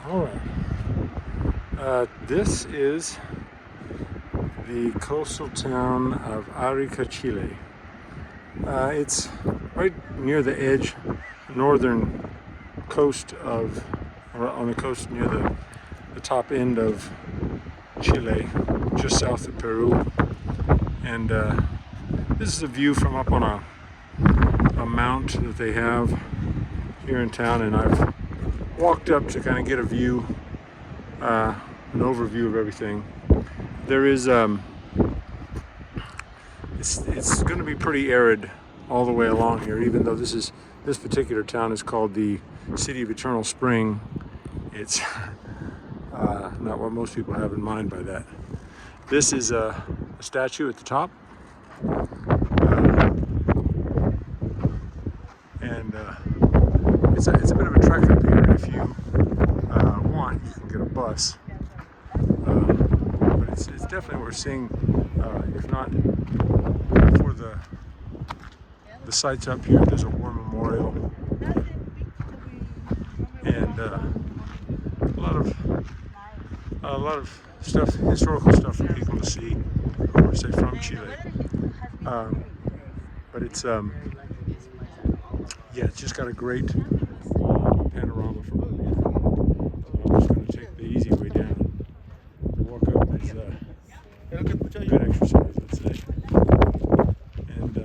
All right. This is the coastal town of Arica, Chile. It's right near the edge, northern coast of, or on the coast near the top end of Chile, just south of Peru. And this is a view from up on a mount that they have here in town, and I've walked up to kind of get a view, an overview of everything. There is it's going to be pretty arid all the way along here, even though this particular town is called the City of Eternal Spring. It's not what most people have in mind by that. This is a statue at the top, and it's a bit of a trek up here. If you want, you can get a bus, but it's definitely worth seeing. If not for the sites up here, there's a war memorial and a lot of stuff, historical stuff for people to see who are, say, from Chile. But it's yeah, it's just got a great panorama from up here. So I'm just going to take the easy way down. The walk up is good exercise, let's say. And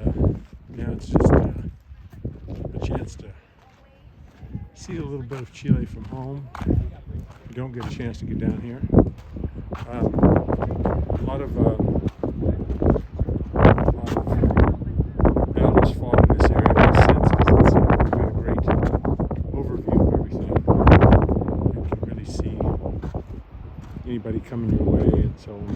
now it's just a chance to see a little bit of Chile from home. You don't get a chance to get down here. A lot of battles fought in this area in a sense, because it's got a great overview of everything. You can really see anybody coming your way and so on.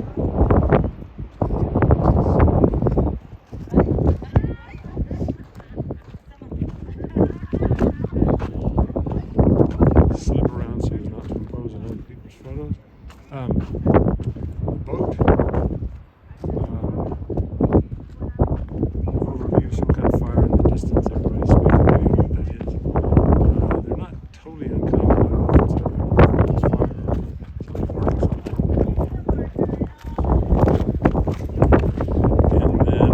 Slip around so you're not to impose on other people's photos. The boat overview, some kind of fire in the distance. Everybody's speculating what that is. They're not totally uncommon. I don't know if it's fire or something burning something. And then here,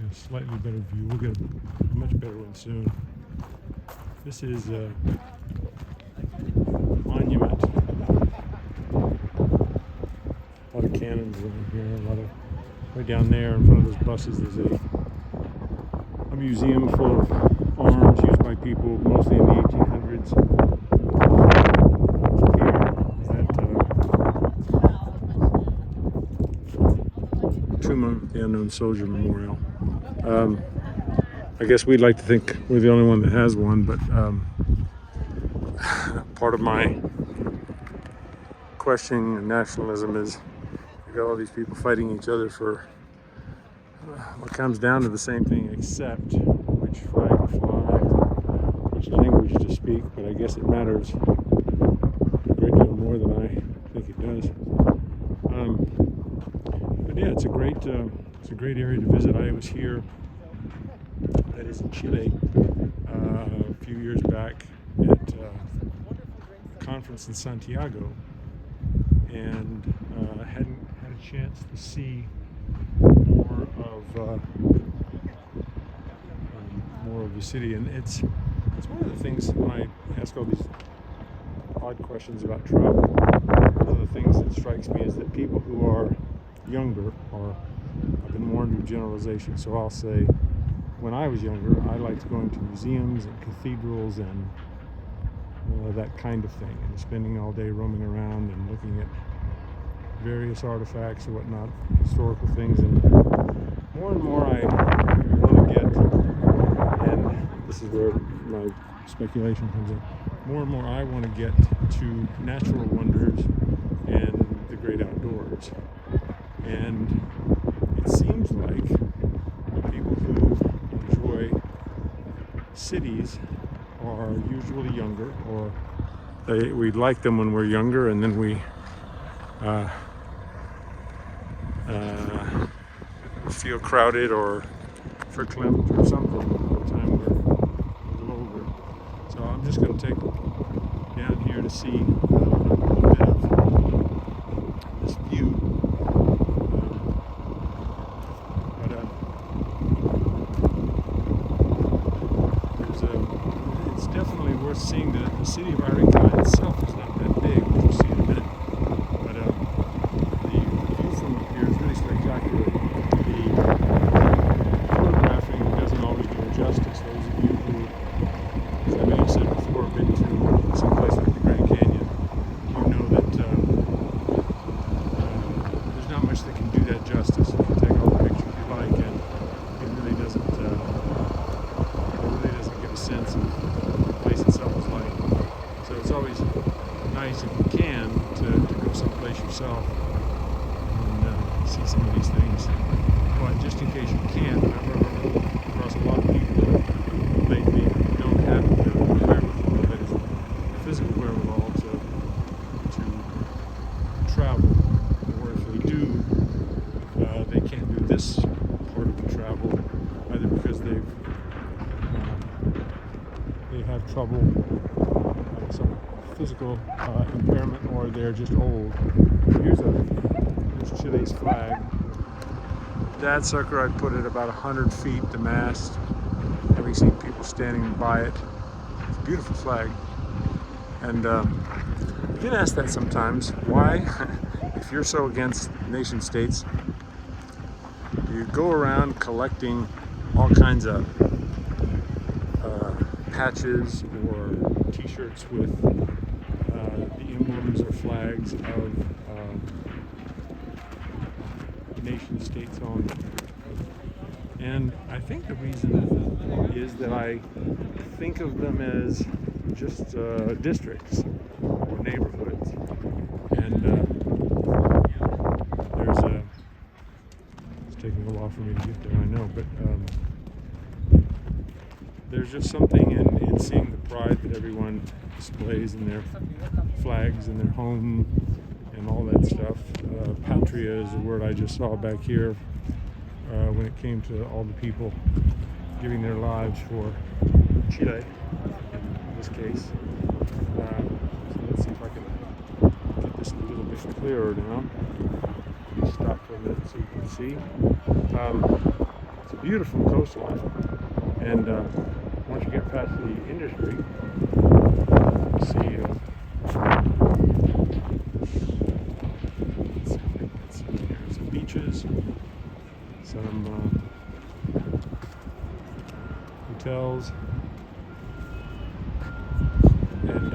a slightly better view. We'll get a much better one soon. This is a monument. A lot of cannons around here. A lot of right down there in front of those buses. There's a museum full of arms used by people mostly in the 1800s. Here at Tomb of the Unknown Soldier Memorial. I guess we'd like to think we're the only one that has one, but part of my questioning nationalism is you got all these people fighting each other for what comes down to the same thing, except which flag to fly, which language to speak. But I guess it matters a great deal more than I think it does. But yeah, it's a great area to visit. I was here, that is in Chile, a few years back at a conference in Santiago, and hadn't had a chance to see more of the city. And it's one of the things when I ask all these odd questions about travel. One of the things that strikes me is that people who are younger are, I've been warned of generalization, so I'll say, when I was younger, I liked going to museums and cathedrals and that kind of thing, and spending all day roaming around and looking at various artifacts or whatnot, historical things. And more I want to get, and this is where my speculation comes in, more and more I want to get to natural wonders and the great outdoors. And it seems like people who enjoy cities are usually younger, or we like them when we're younger, and then we feel crowded or verklempt or something by the time we're a little older. So I'm just going to take down here to see a little bit of this view. It's definitely worth seeing. The city of Arica itself is not that big, which you'll see in a minute. But the view from up here is really spectacular. The photographing doesn't always do it justice. Those of you who, as I may have said before, have been to some place like the Grand Canyon, you know that there's not much that can do that justice. You can take all the pictures you like, and it really doesn't give a sense of what the place itself is like. So it's always nice if you can to go someplace yourself and see some of these things. But just in case you can't, I've run across a lot of people lately who don't have the wherewithal, that is, the physical wherewithal to travel. Or if they do, they can't do this part of the travel, either because they have trouble, some physical impairment, or they're just old. Here's Chile's flag. That sucker I'd put at about 100 feet, the mast, having seen people standing by it. It's a beautiful flag. And I've been asked that sometimes. Why, if you're so against nation states, you go around collecting all kinds of patches or t-shirts with the emblems or flags of nation states on them. And I think the reason is that I think of them as just districts or neighborhoods. And it's taking a while for me to get there, I know, but there's just something in seeing the pride that everyone displays in their flags and their home and all that stuff. Patria is a word I just saw back here when it came to all the people giving their lives for Chile, in this case. So let's see if I can get this a little bit clearer now. Let me stop for a minute so you can see. It's a beautiful coastline, and once you get past the industry, you see some beaches, some hotels, and